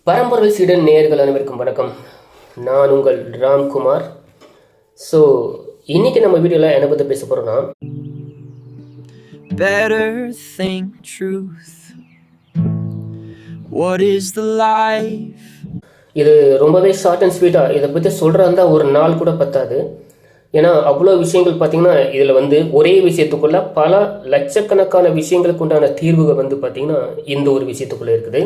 பரம்பொருள் சீடன் நேயர்கள் அனைவருக்கும் வணக்கம். நான் உங்கள் ராம்குமார். ஸோ இன்னைக்கு நம்ம வீடியோவில் என்ன பற்றி பேச போகிறோம்னா, better think truth. What is the life? இது ரொம்பவே ஷார்ட் அண்ட் ஸ்வீட்டாக இதை பற்றி சொல்கிறதா ஒரு நாள் கூட பத்தாது. ஏன்னா அவ்வளோ விஷயங்கள் பார்த்தீங்கன்னா இதில் ஒரே விஷயத்துக்குள்ள பல லட்சக்கணக்கான விஷயங்களுக்கு உண்டான தீர்வுகள் பார்த்தீங்கன்னா இந்த ஒரு விஷயத்துக்குள்ளே இருக்குது.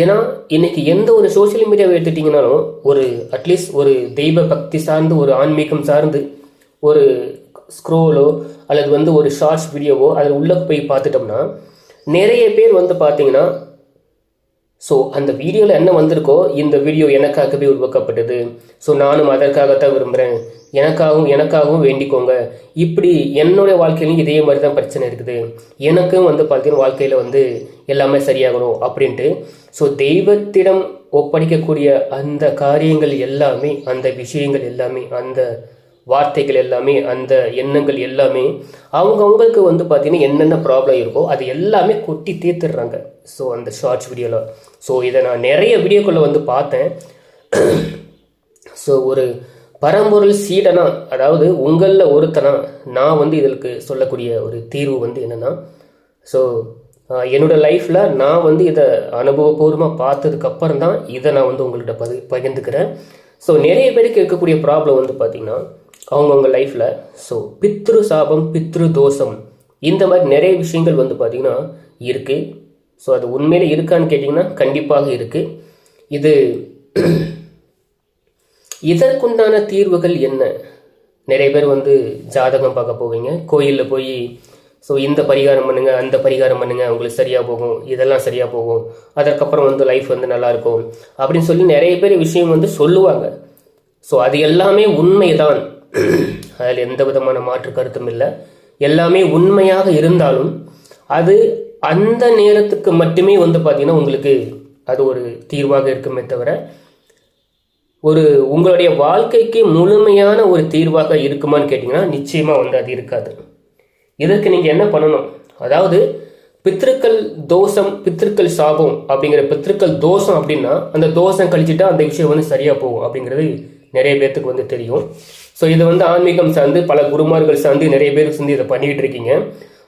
ஏன்னா இன்னைக்கு எந்த ஒரு சோசியல் மீடியாவை எடுத்துட்டிங்கனாலும் ஒரு அட்லீஸ்ட் ஒரு தெய்வ பக்தி சார்ந்து ஒரு ஆன்மீகம் சார்ந்து ஒரு ஸ்க்ரோலோ அல்லது ஒரு ஷார்ட்ஸ் வீடியோவோ அதில் உள்ள போய் பார்த்துட்டோம்னா நிறைய பேர் பார்த்தீங்கன்னா ஸோ அந்த வீடியோவில் என்ன வந்திருக்கோ, இந்த வீடியோ எனக்காகவே உருவாக்கப்பட்டது, ஸோ நானும் அதற்காகத்தான் விரும்புகிறேன், எனக்காகவும் வேண்டிக்கோங்க, இப்படி என்னுடைய வாழ்க்கையிலையும் இதே மாதிரி தான் பிரச்சனை இருக்குது, எனக்கும் பார்த்தீங்கன்னா வாழ்க்கையில் எல்லாமே சரியாகணும் அப்படின்ட்டு ஸோ தெய்வத்திடம் ஒப்படைக்கக்கூடிய அந்த காரியங்கள் எல்லாமே, அந்த விஷயங்கள் எல்லாமே, அந்த வார்த்தைகள் எல்லாமே, அந்த எண்ணங்கள் எல்லாமே அவங்களுக்கு பார்த்தீங்கன்னா என்னென்ன ப்ராப்ளம் இருக்கோ அது எல்லாமே கொட்டி தீர்த்துடுறாங்க. ஸோ அந்த ஷார்ட்ஸ் வீடியோவில் ஸோ இதை நான் நிறைய வீடியோக்குள்ளே பார்த்தேன். ஸோ ஒரு பரம்பொருள் சீடனா, அதாவது உங்களில் ஒருத்தனா நான் இதற்கு சொல்லக்கூடிய ஒரு தீர்வு என்னென்னா, ஸோ என்னோட லைஃப்பில் நான் இதை அனுபவபூர்வமாக பார்த்ததுக்கப்புறம் தான் இதை நான் உங்கள்கிட்ட பகிர்ந்துக்கிறேன். ஸோ நிறைய பேருக்கு இருக்கக்கூடிய ப்ராப்ளம் பார்த்தீங்கன்னா அவங்கவுங்க லைஃப்பில் ஸோ பித்ரு சாபம், பித்ரு தோஷம், இந்த மாதிரி நிறைய விஷயங்கள் பார்த்தீங்கன்னா இருக்குது. ஸோ அது உண்மையிலே இருக்கான்னு கேட்டிங்கன்னா கண்டிப்பாக இருக்குது. இது இதற்குண்டான தீர்வுகள் என்ன? நிறைய பேர் ஜாதகம் பார்க்க போவீங்க, கோயிலில் போய் ஸோ இந்த பரிகாரம் பண்ணுங்க, அந்த பரிகாரம் பண்ணுங்க, உங்களுக்கு சரியாக போகும், இதெல்லாம் சரியாக போகும், அதற்கப்புறம் லைஃப் நல்லாயிருக்கும் அப்படின்னு சொல்லி நிறைய பேர் விஷயம் சொல்லுவாங்க. ஸோ அது எல்லாமே உண்மைதான், அதில் எந்த விதமான மாற்று கருத்தும் இல்லை. எல்லாமே உண்மையாக இருந்தாலும் அது அந்த நேரத்துக்கு மட்டுமே பார்த்தீங்கன்னா உங்களுக்கு அது ஒரு தீர்வாக இருக்குமே தவிர ஒரு உங்களுடைய வாழ்க்கைக்கு முழுமையான ஒரு தீர்வாக இருக்குமான்னு கேட்டிங்கன்னா நிச்சயமாக அது இருக்காது. இதற்கு நீங்கள் என்ன பண்ணணும், அதாவது பித்ருக்கள் தோஷம், பித்ருக்கள் சாபம் அப்படிங்கிற பித்ருக்கள் தோஷம் அப்படின்னா அந்த தோஷம் கழிச்சுட்டா அந்த விஷயம் சரியாக போகும் அப்படிங்கிறது நிறைய பேர்த்துக்கு தெரியும். ஸோ இது ஆன்மீகம் சார்ந்து பல குருமார்கள் சார்ந்து நிறைய பேருக்கு இதை பண்ணிக்கிட்டு இருக்கீங்க.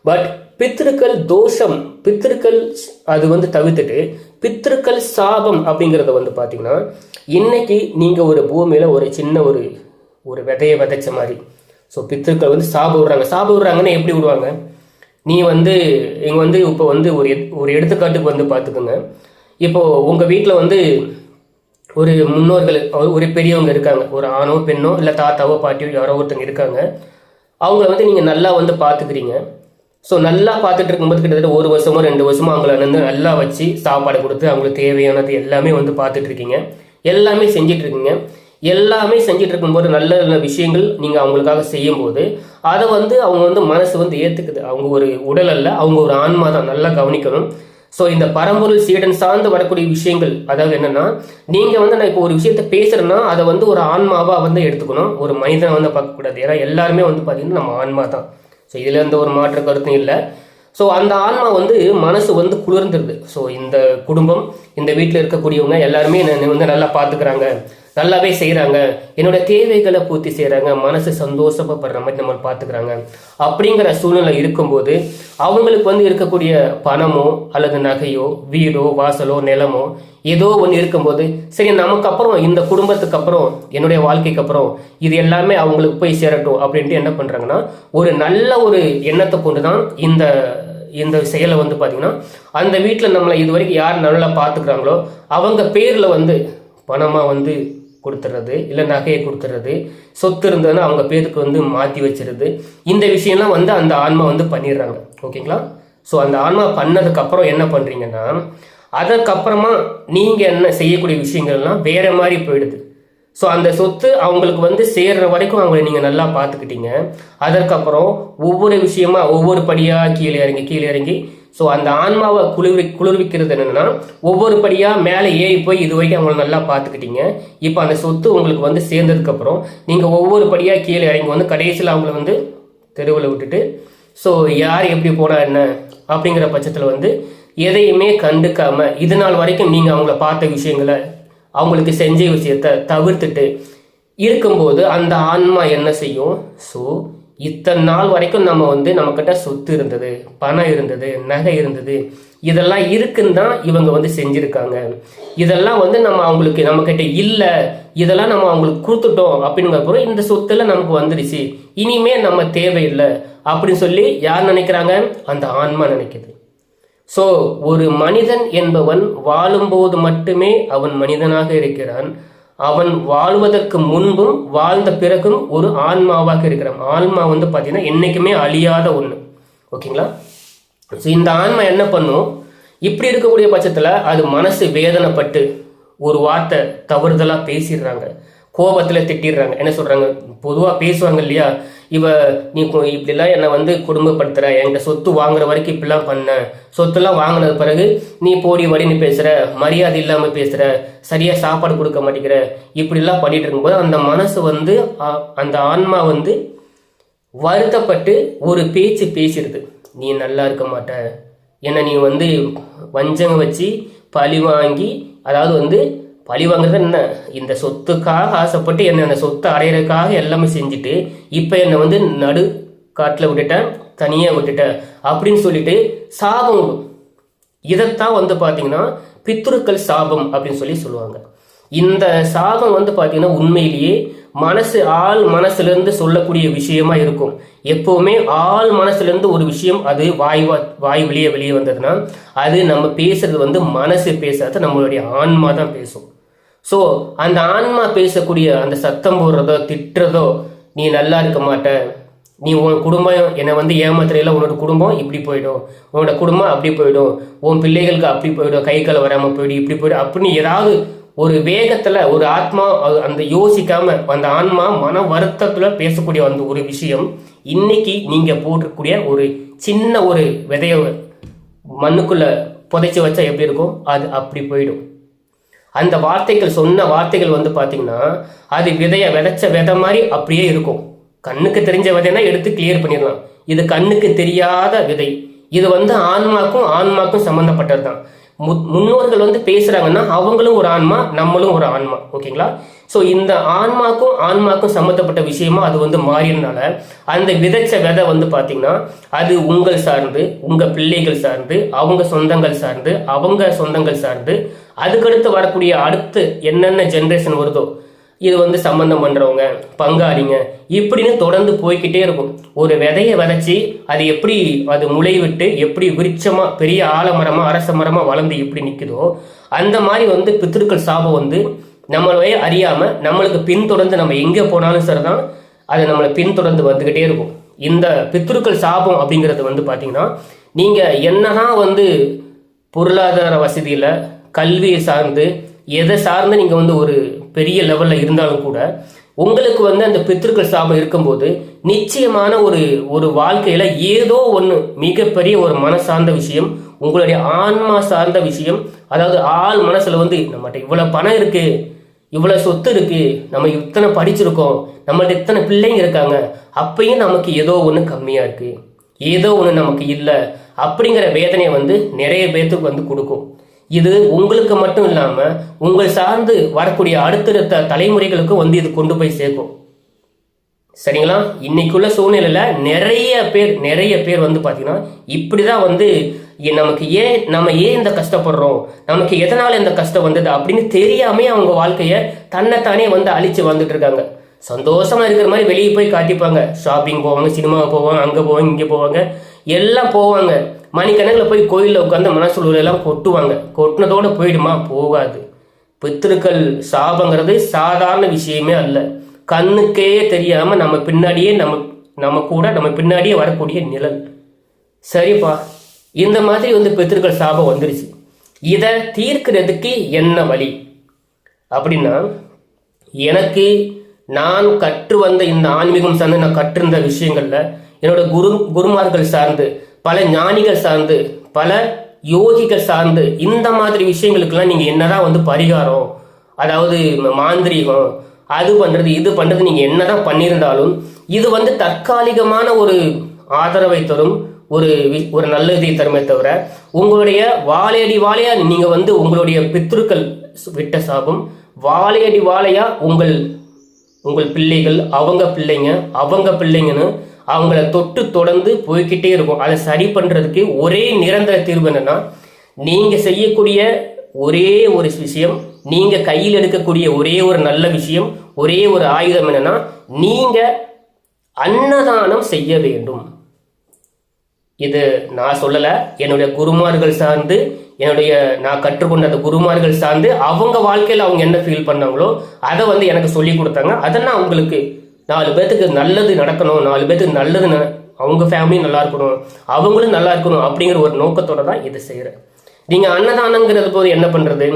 பட் பித்ருக்கள் தோஷம், பித்ருக்கள் அது தவிர்த்துட்டு பித்ருக்கள் சாபம் அப்படிங்கிறத பார்த்தீங்கன்னா இன்னைக்கு நீங்கள் ஒரு பூமியில் ஒரு சின்ன ஒரு விதையை விதைச்ச மாதிரி. ஸோ பித்ருக்கள் சாபம் விடுறாங்கன்னா எப்படி விடுவாங்க? நீ இங்கே இப்போ ஒரு எடுத்துக்காட்டுக்கு பார்த்துக்கோங்க. இப்போது உங்கள் வீட்டில் ஒரு முன்னோர்கள், ஒரு பெரியவங்க இருக்காங்க, ஒரு ஆணோ பெண்ணோ இல்லை தாத்தாவோ பாட்டியோ யாரோ ஒருத்தங்க இருக்காங்க. அவங்கள நீங்கள் நல்லா பார்த்துக்கிறீங்க. ஸோ நல்லா பார்த்துட்டு இருக்கும்போது கிட்டத்தட்ட 1 வருஷமோ 2 வருஷமோ அவங்கள நல்லா வச்சு சாப்பாடு கொடுத்து அவங்களுக்கு தேவையானது எல்லாமே பார்த்துட்டு இருக்கீங்க, எல்லாமே செஞ்சிட்டு இருக்கீங்க. எல்லாமே செஞ்சுட்டு இருக்கும்போது நல்ல நல்ல விஷயங்கள் நீங்கள் அவங்களுக்காக செய்யும்போது அதை அவங்க மனசு ஏற்றுக்குது. அவங்க ஒரு உடல் அல்ல, அவங்க ஒரு ஆன்மா தான், நல்லா கவனிக்கணும். ஸோ இந்த பரம்பொருள் சீடன் சார்ந்து வரக்கூடிய விஷயங்கள், அதாவது என்னன்னா, நீங்கள் நான் இப்போ ஒரு விஷயத்த பேசுகிறேன்னா அதை ஒரு ஆன்மாவாக எடுத்துக்கணும், ஒரு மனிதனை பார்க்கக்கூடாது. ஏன்னா எல்லாருமே பார்த்தீங்கன்னா நம்ம ஆன்மா தான். ஸோ இதில் எந்த ஒரு மாற்று கருத்தும் இல்லை. ஸோ அந்த ஆன்மா மனசு குளிர்ந்துருது. ஸோ இந்த குடும்பம், இந்த வீட்டில் இருக்கக்கூடியவங்க எல்லாருமே நல்லா பார்த்துக்கிறாங்க, நல்லாவே செய்கிறாங்க, என்னோட தேவைகளை பூர்த்தி செய்கிறாங்க, மனசு சந்தோஷப்படுற மாதிரி நம்ம பார்த்துக்கிறாங்க அப்படிங்கிற சூழ்நிலை இருக்கும்போது அவங்களுக்கு இருக்கக்கூடிய பணமோ அல்லது நகையோ வீடோ வாசலோ நிலமோ ஏதோ ஒன்று இருக்கும்போது சரி நமக்கு அப்புறம் இந்த குடும்பத்துக்கு அப்புறம் என்னுடைய வாழ்க்கைக்கு அப்புறம் இது எல்லாமே அவங்களுக்கு போய் சேரட்டும் அப்படின்ட்டு என்ன பண்ணுறாங்கன்னா ஒரு நல்ல ஒரு எண்ணத்தை கொண்டு தான் இந்த செயலை பார்த்தீங்கன்னா அந்த வீட்டில் நம்மளை இது வரைக்கும் யார் நல்லா பார்த்துக்கிறாங்களோ அவங்க பேரில் பணமாக கொடுத்துறது, இல்லை நகையை கொடுத்துறது, சொத்து இருந்ததுன்னா அவங்க பேருக்கு மாற்றி வச்சிருது. இந்த விஷயம்லாம் அந்த ஆன்மா பண்ணிடுறாங்க. ஓகேங்களா? ஸோ அந்த ஆன்மா பண்ணதுக்கப்புறம் என்ன பண்ணுறீங்கன்னா அதற்கப்புறமா நீங்கள் என்ன செய்யக்கூடிய விஷயங்கள்லாம் வேற மாதிரி போயிடுது. ஸோ அந்த சொத்து அவங்களுக்கு சேர்ற வரைக்கும் அவங்கள நீங்கள் நல்லா பார்த்துக்கிட்டீங்க. அதற்கப்புறம் ஒவ்வொரு விஷயமா ஒவ்வொரு படியாக கீழே இறங்கி ஸோ அந்த ஆன்மாவை குளிர்விக்கிறது என்னன்னா, ஒவ்வொரு படியாக மேலே ஏறி போய் இது வரைக்கும் அவங்களை நல்லா பார்த்துக்கிட்டீங்க. இப்போ அந்த சொத்து உங்களுக்கு வந்து சேர்ந்ததுக்கப்புறம் நீங்கள் ஒவ்வொரு படியாக கீழே இறங்கி வந்து கடைசியில் அவங்கள வந்து தெருவில் விட்டுட்டு, ஸோ யார் எப்படி போனா என்ன அப்படிங்கிற பட்சத்தில் வந்து எதையுமே கண்டுக்காம இது நாள் வரைக்கும் நீங்கள் அவங்கள பார்த்த விஷயங்களை, அவங்களுக்கு செஞ்ச விஷயத்தை தவிர்த்துட்டு இருக்கும்போது அந்த ஆன்மா என்ன செய்யும்? ஸோ இத்தனை நாள் வரைக்கும் நம்ம வந்து நம்மக்கிட்ட சொத்து இருந்தது, பணம் இருந்தது, நகை இருந்தது, இதெல்லாம் இருக்குன்னு தான் இவங்க வந்து செஞ்சுருக்காங்க. இதெல்லாம் வந்து நம்ம அவங்களுக்கு நம்மக்கிட்ட இல்லை, இதெல்லாம் நம்ம அவங்களுக்கு கொடுத்துட்டோம் அப்படிங்கிறப்போ இந்த சொத்துல நமக்கு வந்துடுச்சு, இனிமே நம்ம தேவையில்லை அப்படின்னு சொல்லி யார் நினைக்கிறாங்க? அந்த ஆன்மா நினைக்குது. ஸோ ஒரு மனிதன் என்பவன் வாழும்போது மட்டுமே அவன் மனிதனாக இருக்கிறான். அவன் வாழ்வதற்கு முன்பும் வாழ்ந்த பிறகும் ஒரு ஆன்மாவாக இருக்கிறான். ஆன்மா வந்து பார்த்தீங்கன்னா என்றைக்குமே அழியாத ஒன்று. ஓகேங்களா? ஸோ இந்த ஆன்மா என்ன பண்ணும்? இப்படி இருக்கக்கூடிய பட்சத்தில் அது மனசு வேதனைப்பட்டு ஒரு வார்த்தை தவறுதலாக பேசிடுறாங்க, கோபத்தில் திட்டிடுறாங்க. என்ன சொல்கிறாங்க? பொதுவாக பேசுவாங்க இல்லையா, நீ இப்படிலாம் என்னை வந்து குடும்பப்படுத்துகிற, என்கிட்ட சொத்து வாங்குற வரைக்கும் இப்படிலாம் பண்ண, சொத்துலாம் வாங்கினது பிறகு நீ போடி வடின்னு பேசுகிற, மரியாதை இல்லாமல் பேசுகிற, சரியாக சாப்பாடு கொடுக்க மாட்டேங்கிற, இப்படிலாம் பண்ணிட்டு இருக்கும்போது அந்த மனசு வந்து அந்த ஆன்மா வந்து வருத்தப்பட்டு ஒரு பேச்சு பேசிடுது. நீ நல்லா இருக்க மாட்ட, என்னை நீ வந்து வஞ்சங்க வச்சு பழி வாங்கி, அதாவது வந்து பழி வாங்குறது என்ன, இந்த சொத்துக்காக ஆசைப்பட்டு என்னை அந்த சொத்தை அடையிறதுக்காக எல்லாமே செஞ்சுட்டு இப்போ என்னை வந்து நடு காட்டில் விட்டுட்டேன், தனியாக விட்டுட்டேன் அப்படின்னு சொல்லிட்டு சாபம் விடும். இதைத்தான் வந்து பார்த்தீங்கன்னா பித்ருக்கள் சாபம் அப்படின்னு சொல்லி சொல்லுவாங்க. இந்த சாபம் வந்து பார்த்தீங்கன்னா உண்மையிலேயே ஆள் மனசுலேருந்து சொல்லக்கூடிய விஷயமா இருக்கும். எப்போவுமே ஆள் மனசுலேருந்து ஒரு விஷயம் அது வாய் வெளியே வந்ததுன்னா அது நம்ம பேசுறது வந்து மனசு பேசாத நம்மளுடைய ஆன்மா தான் பேசும். ஸோ அந்த ஆன்மா பேசக்கூடிய அந்த சத்தம் போடுறதோ திட்டுறதோ, நீ நல்லா இருக்க மாட்ட, நீ உன் குடும்பம் என்னை வந்து ஏமாத்துறையில, உன்னோட குடும்பம் இப்படி போயிடும், உன்னோட குடும்பம் அப்படி போயிடும், உன் பிள்ளைகளுக்கு அப்படி போயிடும், கை கால் வராமல் போயிடும், இப்படி போயிடும் அப்படின்னு ஏதாவது ஒரு வேகத்தில் ஒரு ஆத்மா அந்த யோசிக்காம அந்த ஆன்மா மன வருத்தத்தில் பேசக்கூடிய அந்த ஒரு விஷயம் இன்னைக்கு நீங்கள் போட்டிருக்கக்கூடிய ஒரு சின்ன ஒரு விதைய மண்ணுக்குள்ள புதைச்சி வச்சா எப்படி இருக்கும்? அது அப்படி போயிடும். அந்த வார்த்தைகள் சொன்ன வார்த்தைகள் வந்து பார்த்தீங்கன்னா அது விதைச்ச விதை மாதிரி அப்படியே இருக்கும். கண்ணுக்கு தெரிஞ்ச விதைனா எடுத்து கிளியர் பண்ணிடலாம். இது கண்ணுக்கு தெரியாத விதை. இது வந்து ஆன்மாக்கும் சம்மந்தப்பட்டது தான். முன்னோர்கள் வந்து பேசுறாங்கன்னா அவங்களும் ஒரு ஆன்மா, நம்மளும் ஒரு ஆன்மா. ஓகேங்களா? ஸோ இந்த ஆன்மாக்கும் சம்மந்தப்பட்ட விஷயமா அது வந்து மாறினால அந்த விதைச்ச விதை வந்து பார்த்தீங்கன்னா அது உங்கள் சார்ந்து, உங்கள் பிள்ளைகள் சார்ந்து, அவங்க சொந்தங்கள் சார்ந்து, அவங்க சொந்தங்கள் சார்ந்து, அதுக்கடுத்து வரக்கூடிய அடுத்து என்னென்ன ஜென்ரேஷன் வருதோ இது வந்து சம்பந்தம் பண்ணுறவங்க, பங்காளிங்க, இப்படின்னு தொடர்ந்து போய்கிட்டே இருக்கும். ஒரு விதையை விதைச்சி அது எப்படி அது முளை விட்டு எப்படி விருட்சமாக பெரிய ஆலமரமாக அரச மரமாக வளர்ந்து எப்படி நிற்குதோ அந்த மாதிரி வந்து பித்ருக்கள் சாபம் வந்து நம்மளே அறியாமல் நம்மளுக்கு பின்தொடர்ந்து நம்ம எங்கே போனாலும் சரிதான் அது நம்மளை பின்தொடர்ந்து வந்துக்கிட்டே இருக்கும். இந்த பித்ருக்கள் சாபம் அப்படிங்கிறது வந்து பார்த்தீங்கன்னா நீங்கள் என்னதான் வந்து பொருளாதார வசதியில் கல்வியை சார்ந்து எதை சார்ந்து நீங்கள் வந்து ஒரு பெரிய லெவலில் இருந்தாலும் கூட உங்களுக்கு வந்து அந்த பித்ருக்கள் சாபம் இருக்கும்போது நிச்சயமான ஒரு வாழ்க்கையில் ஏதோ ஒன்று மிகப்பெரிய ஒரு மன சார்ந்த விஷயம், உங்களுடைய ஆன்மா சார்ந்த விஷயம், அதாவது ஆள் மனசில் வந்து நம்மகிட்ட இவ்வளோ பணம் இருக்குது, இவ்வளோ சொத்து இருக்குது, நம்ம இத்தனை படிச்சிருக்கோம், நம்மள்ட்ட இத்தனை பிள்ளைங்க இருக்காங்க, அப்பயும் நமக்கு ஏதோ ஒன்று கம்மியாக இருக்குது, ஏதோ ஒன்று நமக்கு இல்லை அப்படிங்கிற வேதனையை வந்து நிறைய பேர்த்துக்கு வந்து கொடுக்கும். இது உங்களுக்கு மட்டும் இல்லாமல் உங்கள் சார்ந்து வரக்கூடிய அடுத்தடுத்த தலைமுறைகளுக்கும் வந்து இது கொண்டு போய் சேர்க்கும். சரிங்களா? இன்னைக்குள்ள சூழ்நிலையில் நிறைய பேர் வந்து பார்த்தீங்கன்னா இப்படிதான் வந்து நம்ம ஏன் இந்த கஷ்டப்படுறோம், நமக்கு எதனால இந்த கஷ்டம் வந்தது அப்படின்னு தெரியாமே அவங்க வாழ்க்கையை தன்னைத்தானே வந்து அழிச்சு வந்துட்டு இருக்காங்க. சந்தோஷமா இருக்கிற மாதிரி வெளியே போய் காட்டிப்பாங்க, ஷாப்பிங் போவாங்க, சினிமாவுக்கு போவாங்க, அங்கே போவாங்க, இங்கே போவாங்க, எல்லாம் போவாங்க. மணிக்கணக்கில் போய் கோயிலில் உட்காந்து மனசுல எல்லாம் கொட்டுவாங்க. கொட்டினதோடு போயிடுமா? போகாது. பித்ருக்கள் சாபங்கிறது சாதாரண விஷயமே அல்ல. கண்ணுக்கே தெரியாமல் நம்ம பின்னாடியே வரக்கூடிய நிழல். சரிப்பா, இந்த மாதிரி வந்து பித்ருக்கள் சாபம் வந்துருச்சு, இதை தீர்க்கிறதுக்கு என்ன வழி அப்படின்னா, நான் கற்று வந்த இந்த ஆன்மீகம் சார்ந்து நான் கற்றிருந்த விஷயங்கள்ல என்னோட குருமார்கள் சார்ந்து, பல ஞானிகள் சார்ந்து, பல யோகிகள் சார்ந்து இந்த மாதிரி விஷயங்களுக்கெல்லாம் நீங்கள் என்னதான் வந்து பரிகாரம், அதாவது மாந்திரீகம், அது பண்ணுறது இது பண்ணுறது நீங்கள் என்னதான் பண்ணியிருந்தாலும் இது வந்து தற்காலிகமான ஒரு ஆதரவை தரும், ஒரு நல்ல இதை தருமே தவிர உங்களுடைய வாழையடி வாழையா நீங்கள் வந்து உங்களுடைய பித்ருக்கள் விட்ட சாபம் வாழையடி வாழையா உங்கள் பிள்ளைகள் அவங்க பிள்ளைங்கன்னு அவங்கள தொட்டு தொடர்ந்து போய்கிட்டே இருக்கும். அதை சரி பண்றதுக்கு ஒரே நிரந்தர தீர்வு என்னன்னா, நீங்க செய்யக்கூடிய ஒரே ஒரு விஷயம், நீங்க கையில் எடுக்கக்கூடிய ஒரே ஒரு நல்ல விஷயம், ஒரே ஒரு ஆயுதம் என்னன்னா, நீங்க அன்னதானம் செய்ய வேண்டும். இது நான் சொல்லல, என்னுடைய குருமார்கள் சார்ந்து, நான் கற்றுக்கொண்ட அந்த குருமார்கள் சார்ந்து அவங்க வாழ்க்கையில் அவங்க என்ன ஃபீல் பண்ணாங்களோ அதை வந்து எனக்கு சொல்லி கொடுத்தாங்க. அதெல்லாம் அவங்களுக்கு 4 பேர்த்துக்கு நல்லது நடக்கணும், 4 பேர்த்துக்கு நல்லது, அவங்க ஃபேமிலியும் நல்லா இருக்கணும், அவங்களும் நல்லா இருக்கணும் அப்படிங்கிற ஒரு நோக்கத்தோட தான் இதை செய்கிறேன். நீங்கள் அன்னதானங்கிறது போது என்ன பண்ணுறது,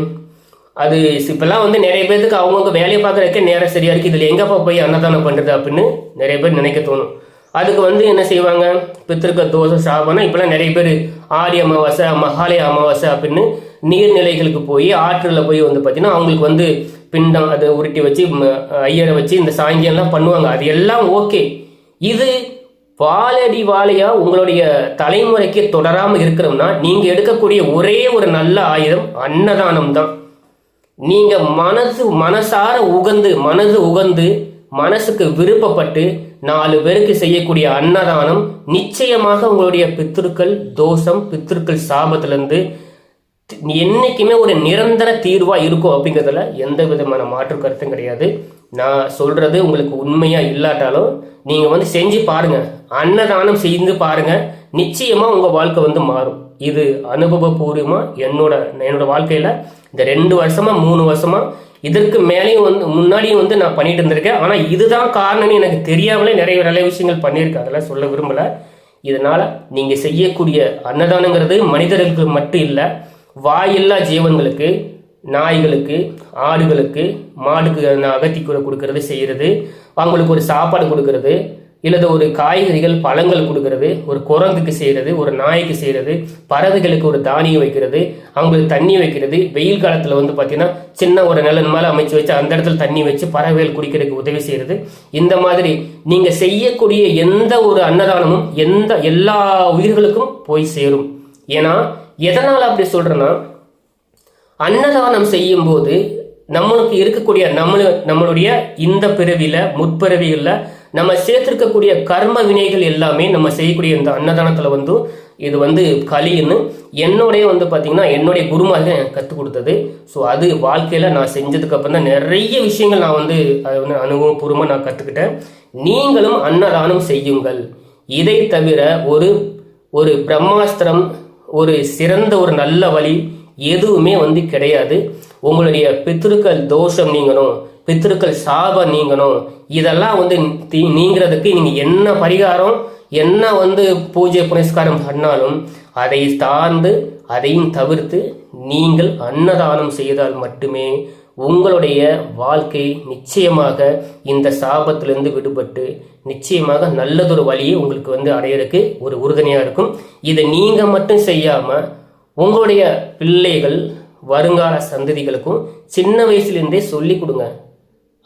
அது இப்போல்லாம் வந்து நிறைய பேர்த்துக்கு அவங்கவுங்க வேலையை பார்க்குறதுக்கே நேரம் சரியா இருக்குது, இதில் எங்கப்பா போய் அன்னதானம் பண்ணுறது அப்படின்னு நிறைய பேர் நினைக்க தோணும். அதுக்கு வந்து என்ன செய்வாங்க, பித்திருக்க தோசை சாபம்னா இப்போலாம் நிறைய பேர் ஆடி அமாவாசை, மகாலய அமாவாசை அப்படின்னு நீர்நிலைகளுக்கு போய் ஆற்றில் போய் வந்து பார்த்தீங்கன்னா அவங்களுக்கு வந்து பிண்டம் அதை உருட்டி வச்சு ஐயரை வச்சு இந்த சாங்கியம்லாம் பண்ணுவாங்க. அது எல்லாம் ஓகே. இது வாழடி வாழையா உங்களுடைய தலைமுறைக்கு தொடராமல் இருக்கிறோம்னா நீங்கள் எடுக்கக்கூடிய ஒரே ஒரு நல்ல ஆயுதம் அன்னதானம் தான். நீங்கள் மனசார உகந்து மனசுக்கு விருப்பப்பட்டு 4 பேருக்கு செய்யக்கூடிய அன்னதானம் நிச்சயமாக உங்களுடைய பித்ருக்கள் தோஷம், பித்ருக்கள் சாபத்திலிருந்து என்னைக்குமே ஒரு நிரந்தர தீர்வா இருக்கும் அப்படிங்கிறதுல எந்த விதமான மாற்று கருத்தும் கிடையாது. நான் சொல்றது உங்களுக்கு உண்மையா இல்லாட்டாலும் நீங்க வந்து செஞ்சு பாருங்க, அன்னதானம் செய்து பாருங்க, நிச்சயமா உங்க வாழ்க்கை வந்து மாறும். இது அனுபவபூர்வமா என்னோட வாழ்க்கையில இந்த 2 வருஷமா 3 வருஷமா இதற்கு மேலேயும் வந்து முன்னாடியும் வந்து நான் பண்ணிட்டு இருந்திருக்கேன். ஆனா இதுதான் காரணம்னு எனக்கு தெரியாமலே நிறைய விஷயங்கள் பண்ணியிருக்கேன், அதெல்லாம் சொல்ல விரும்பல. இதனால நீங்க செய்யக்கூடிய அன்னதானங்கிறது மனிதர்களுக்கு மட்டும் இல்லை, வாயில்லா ஜீவன்களுக்கு, நாய்களுக்கு, ஆடுகளுக்கு, மாடுக்கு அகத்திக்கூரை கொடுக்கறது செய்யறது, அவங்களுக்கு ஒரு சாப்பாடு கொடுக்கறது, இல்லது ஒரு காய்கறிகள் பழங்கள் கொடுக்கறது, ஒரு குரங்குக்கு செய்யறது, ஒரு நாய்க்கு செய்யறது, பறவைகளுக்கு ஒரு தானியம் வைக்கிறது, அவங்களுக்கு தண்ணி வைக்கிறது. வெயில் காலத்துல வந்து பார்த்தீங்கன்னா சின்ன ஒரு நிலம் மேலே அமைச்சு வச்சு அந்த இடத்துல தண்ணி வச்சு பறவைகள் குடிக்கிறதுக்கு உதவி செய்யறது. இந்த மாதிரி நீங்க செய்யக்கூடிய எந்த ஒரு அன்னதானமும் எல்லா உயிர்களுக்கும் போய் சேரும். ஏன்னா எதனால் அப்படி சொல்றேன்னா, அன்னதானம் செய்யும் போது நம்மளுக்கு இருக்கக்கூடிய நம்மளுடைய இந்த பிறவியில முற்பிறவிகளில் நம்ம சேர்த்திருக்கக்கூடிய கர்ம வினைகள் எல்லாமே நம்ம செய்யக்கூடிய இந்த அன்னதானத்துல வந்து இது வந்து கலின்னு என்னுடைய வந்து பார்த்தீங்கன்னா என்னுடைய குருமார்கள் எனக்கு கற்றுக் கொடுத்தது. ஸோ அது வாழ்க்கையில் நான் செஞ்சதுக்கு அப்புறம் தான் நிறைய விஷயங்கள் நான் வந்து அதை வந்து அனுபவபூர்வமாக நான் கற்றுக்கிட்டேன். நீங்களும் அன்னதானம் செய்யுங்கள். இதை தவிர ஒரு பிரம்மாஸ்திரம், ஒரு சிறந்த ஒரு நல்ல வழி எதுவுமே வந்து கிடையாது. உங்களுடைய பித்ருக்கள் தோஷம் நீங்கணும், பித்ருக்கள் சாபம் நீங்கணும், இதெல்லாம் வந்து நீங்கிறதுக்கு நீங்க என்ன பரிகாரம், என்ன வந்து பூஜை புனஸ்காரம் பண்ணாலும் அதை சார்ந்து அதையும் தவிர்த்து நீங்கள் அன்னதானம் செய்தால் மட்டுமே உங்களுடைய வாழ்க்கை நிச்சயமாக இந்த சாபத்திலிருந்து விடுபட்டு நிச்சயமாக நல்லதொரு வழியை உங்களுக்கு வந்து அடையிறதுக்கு ஒரு உறுதுணையா இருக்கும். இதை நீங்க மட்டும் செய்யாம உங்களுடைய பிள்ளைகள், வருங்கால சந்ததிகளுக்கும் சின்ன வயசுலேருந்தே சொல்லி கொடுங்க,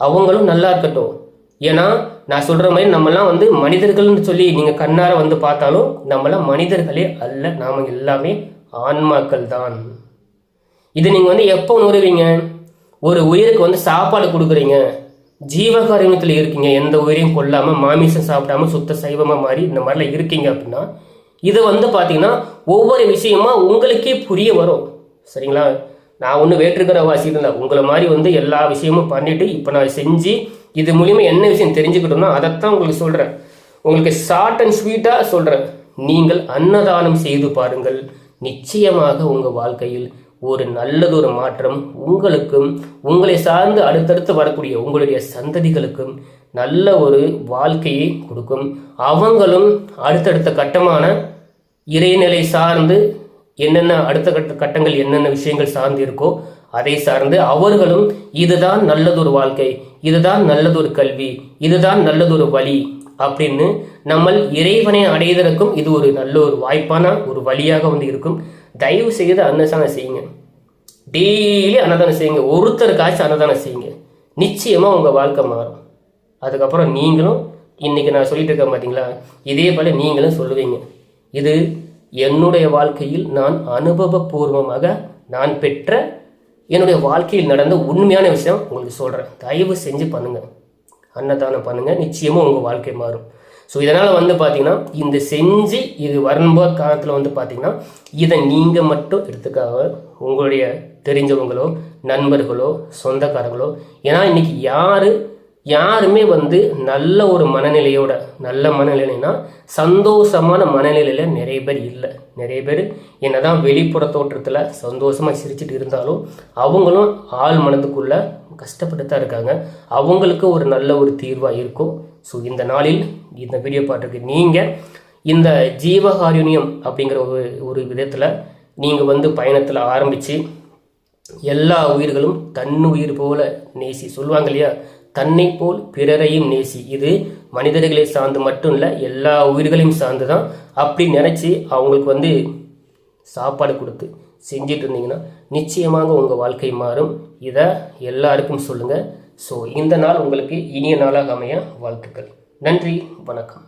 அவங்களும் நல்லா இருக்கட்டும். ஏன்னா நான் சொல்ற மாதிரி நம்மலாம் வந்து மனிதர்கள்னு சொல்லி நீங்க கண்ணார வந்து பார்த்தாலும் நம்மளாம் மனிதர்களே அல்ல, நாம எல்லாமே ஆன்மாக்கள் தான். இது நீங்க வந்து எப்போ உணருவீங்க, ஒரு உயிருக்கு வந்து சாப்பாடு கொடுக்குறீங்க, ஜீவகாரியத்தில் இருக்கீங்க, எந்த உயிரையும் கொல்லாம மாமிசம் சாப்பிடாம சுத்த சைவமா மாதிரி இந்த மாதிரிலாம் இருக்கீங்க அப்படின்னா இது வந்து பார்த்தீங்கன்னா ஒவ்வொரு விஷயமா உங்களுக்கே புரிய வரும். சரிங்களா? நான் ஒன்று வேற்றுக்கிற வாசிட்டு இல்லை, உங்களை மாதிரி வந்து எல்லா விஷயமும் பண்ணிட்டு இப்போ நான் செஞ்சு இது மூலியமா என்ன விஷயம் தெரிஞ்சுக்கிட்டோம்னா அதைத்தான் உங்களுக்கு சொல்றேன். உங்களுக்கு ஷார்ட் அண்ட் ஸ்வீட்டா சொல்றேன். நீங்கள் அன்னதானம் செய்து பாருங்கள், நிச்சயமாக உங்க வாழ்க்கையில் ஒரு நல்லதொரு மாற்றம் உங்களுக்கும் உங்களை சார்ந்து அடுத்தடுத்து வரக்கூடிய உங்களுடைய சந்ததிகளுக்கும் நல்ல ஒரு வாழ்க்கையை கொடுக்கும். அவங்களும் அடுத்தடுத்த கட்டமான இறைநிலை சார்ந்து என்னென்ன அடுத்த கட்டங்கள் என்னென்ன விஷயங்கள் சார்ந்து இருக்கோ அதை சார்ந்து அவர்களும் இதுதான் நல்லதொரு வாழ்க்கை, இதுதான் நல்லதொரு கல்வி, இதுதான் நல்லதொரு வழி அப்படின்னு நம்ம இறைவனை அடைவதற்கும் இது ஒரு நல்ல ஒரு வாய்ப்பான ஒரு வழியாக வந்து இருக்கும். தயவு செய்து அன்னதானம் செய்யுங்க, டெய்லி அன்னதானம் செய்யுங்க, ஒருத்தருக்காச்சும் அன்னதானம் செய்யுங்க, நிச்சயமாக உங்கள் வாழ்க்கை மாறும். அதுக்கப்புறம் நீங்களும் இன்றைக்கி நான் சொல்லிட்டு இருக்கேன் பார்த்தீங்களா, இதே போல் நீங்களும் சொல்லுவீங்க, இது என்னுடைய வாழ்க்கையில் நான் அனுபவபூர்வமாக நான் பெற்ற என்னுடைய வாழ்க்கையில் நடந்த உண்மையான விஷயம் உங்களுக்கு சொல்கிறேன். தயவு செஞ்சு பண்ணுங்கள், அன்னதானம் பண்ணுங்கள், நிச்சயமாக உங்கள் வாழ்க்கை மாறும். ஸோ இதனால் வந்து பார்த்தீங்கன்னா இந்த செஞ்சு இது வரும்போது காலத்தில் வந்து பார்த்தீங்கன்னா இதை நீங்கள் மட்டும் எடுத்துக்காக உங்களுடைய தெரிஞ்சவங்களோ நண்பர்களோ சொந்தக்காரங்களோ, ஏன்னா இன்னைக்கு யாருமே வந்து நல்ல ஒரு மனநிலையோட, நல்ல மனநிலைனா சந்தோஷமான மனநிலையில் நிறைய பேர் இல்லை. நிறைய பேர் என்னதான் வெளிப்புற தோற்றத்தில் சந்தோஷமாக சிரிச்சுட்டு இருந்தாலும் அவங்களும் ஆள் மனதுக்குள்ள கஷ்டப்பட்டு தான் இருக்காங்க. அவங்களுக்கு ஒரு நல்ல ஒரு தீர்வாக இருக்கும். ஸோ இந்த நாளில் இந்த வீடியோ பார்த்துருக்கு நீங்கள் இந்த ஜீவகாருண்யம் அப்படிங்கிற ஒரு விதத்தில் நீங்கள் வந்து பயணத்தில் ஆரம்பித்து எல்லா உயிர்களும் தன்னுயிர் போல நேசி சொல்லுவாங்க இல்லையா, தன்னை போல் பிறரையும் நேசி. இது மனிதர்களை சார்ந்து மட்டும் இல்லை, எல்லா உயிர்களையும் சார்ந்து தான். அப்படி நினச்சி அவங்களுக்கு வந்து சாப்பாடு கொடுத்து செஞ்சிட்டு இருந்தீங்கன்னா நிச்சயமாக உங்கள் வாழ்க்கை மாறும். இதை எல்லாருக்கும் சொல்லுங்கள். ஸோ இந்த நாள் உங்களுக்கு இனிய நாளாக அமைய வாழ்த்துக்கள். நன்றி, வணக்கம்.